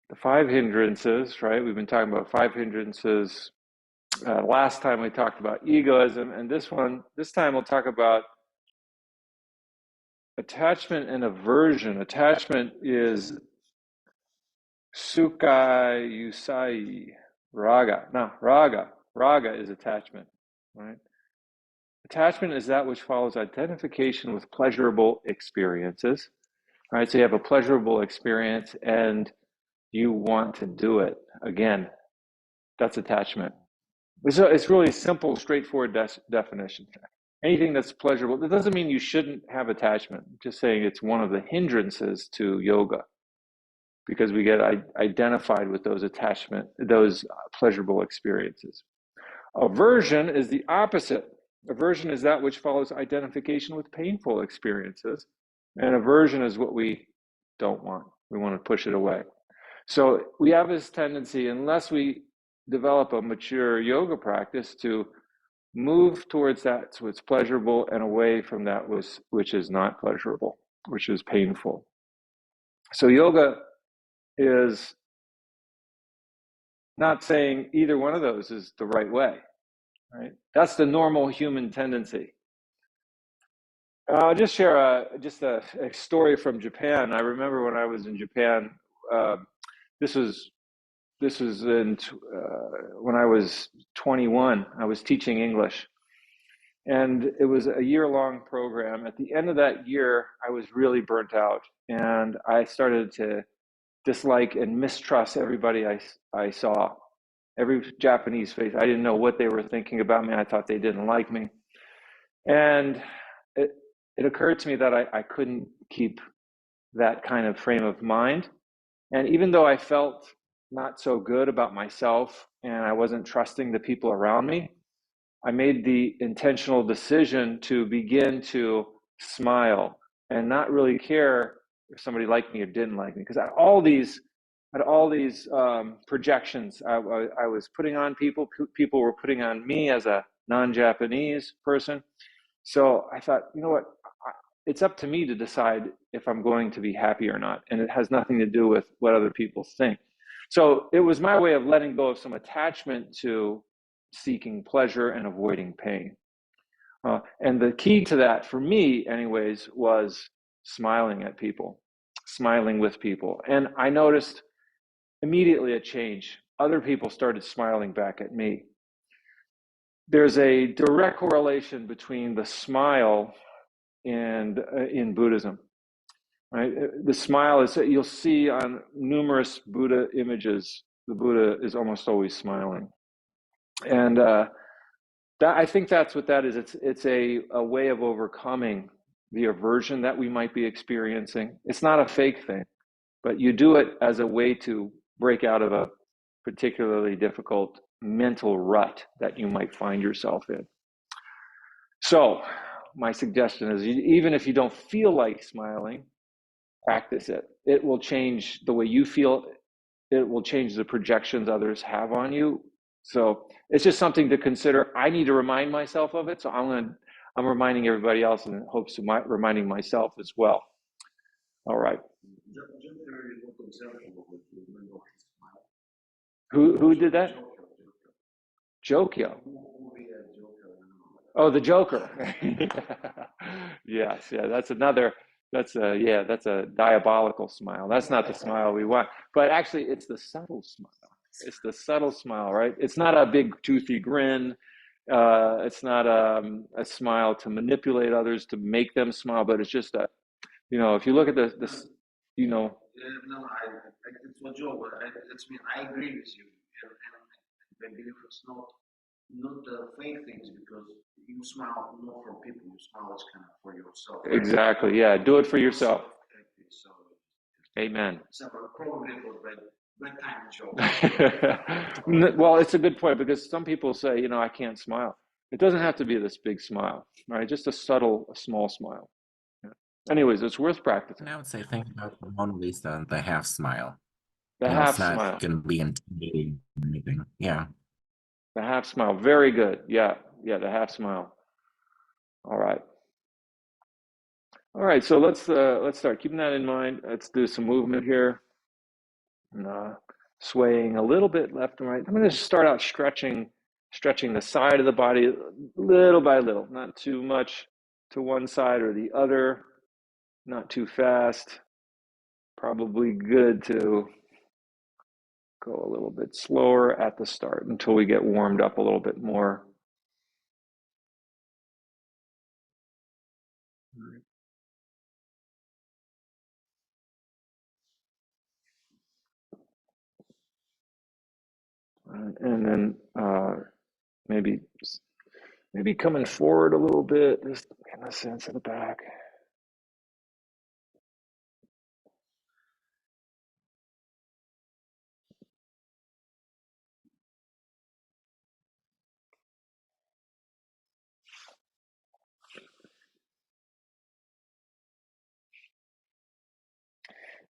the five hindrances, right? We've been talking about five hindrances. Last time we talked about egoism, and this time we'll talk about attachment and aversion. Attachment is Sukha Yusai Raga. No, Raga. Raga is attachment, right? Attachment is that which follows identification with pleasurable experiences, right? So you have a pleasurable experience and you want to do it again. That's attachment. It's really simple, straightforward definition. Anything that's pleasurable, that doesn't mean you shouldn't have attachment. I'm just saying it's one of the hindrances to yoga, because we get identified with those those pleasurable experiences. Aversion is the opposite. Aversion is that which follows identification with painful experiences. And aversion is what we don't want. We want to push it away. So we have this tendency, unless we develop a mature yoga practice, to move towards that so it's pleasurable and away from that which is not pleasurable, which is painful. So yoga is not saying either one of those is the right way, right? That's the normal human tendency. I'll just share a story from Japan. I remember when I was in Japan, this was when I was 21. I was teaching English, and it was a year-long program. At the end of that year, I was really burnt out, and I started to dislike and mistrust everybody I saw. Every Japanese face, I didn't know what they were thinking about me. I thought they didn't like me. And it occurred to me that I couldn't keep that kind of frame of mind. And even though I felt not so good about myself and I wasn't trusting the people around me, I made the intentional decision to begin to smile and not really care if somebody liked me or didn't like me. Because I had all these projections I was putting on people. People were putting on me as a non-Japanese person. So I thought, you know what? It's up to me to decide if I'm going to be happy or not. And it has nothing to do with what other people think. So it was my way of letting go of some attachment to seeking pleasure and avoiding pain. And the key to that, for me anyways, was smiling at people, smiling with people. And I noticed immediately a change. Other people started smiling back at me. There's a direct correlation between the smile and in Buddhism, right? The smile is, you'll see on numerous Buddha images, the Buddha is almost always smiling. And I think that's what that is. It's a way of overcoming the aversion that we might be experiencing. It's not a fake thing, but you do it as a way to break out of a particularly difficult mental rut that you might find yourself in. So my suggestion is, even if you don't feel like smiling, practice it. It will change the way you feel. It will change the projections others have on you. So it's just something to consider. I need to remind myself of it. So I'm reminding everybody else in hopes of reminding myself as well. All right. Who did that? Jokyo. Oh, the Joker. Yes, yeah, that's a diabolical smile. That's not the smile we want. But actually, it's the subtle smile. It's the subtle smile, right? It's not a big toothy grin. It's not a smile to manipulate others, to make them smile, but it's just if you look at this, No, it's a joke. I agree with you. And I believe it's not fake things, because you smile not for people, you smile is kind of for yourself. Exactly, yeah. Do it for yourself. So, amen. So probably it was that kind of joke. Well, it's a good point, because some people say, I can't smile. It doesn't have to be this big smile, right? Just a small smile. Yeah. Anyways, it's worth practicing. And I would say think about the Mona Lisa and the half smile. The half it's not smile. going to be intimidating or anything. Yeah. The half smile. Very good. Yeah, the half smile. All right. So let's start keeping that in mind. Let's do some movement here. And, swaying a little bit left and right. I'm going to start out stretching the side of the body little by little, not too much to one side or the other, not too fast. Probably good to go a little bit slower at the start until we get warmed up a little bit more. And then maybe coming forward a little bit, just getting a sense of the back.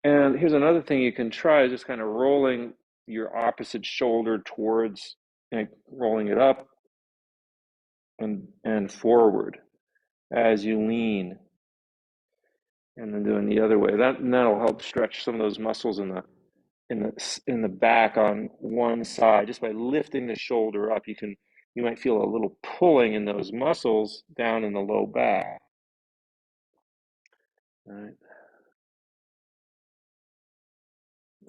And here's another thing you can try, just kind of rolling your opposite shoulder towards, rolling it up and forward as you lean, and then doing the other way. That'll help stretch some of those muscles in the back on one side. Just by lifting the shoulder up, you might feel a little pulling in those muscles down in the low back. All right.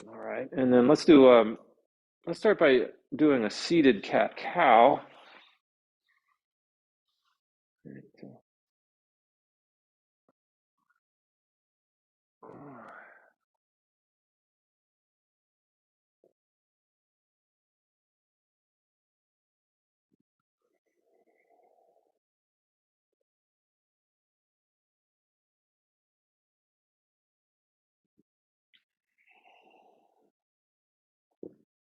All right, and then let's start by doing a seated cat-cow.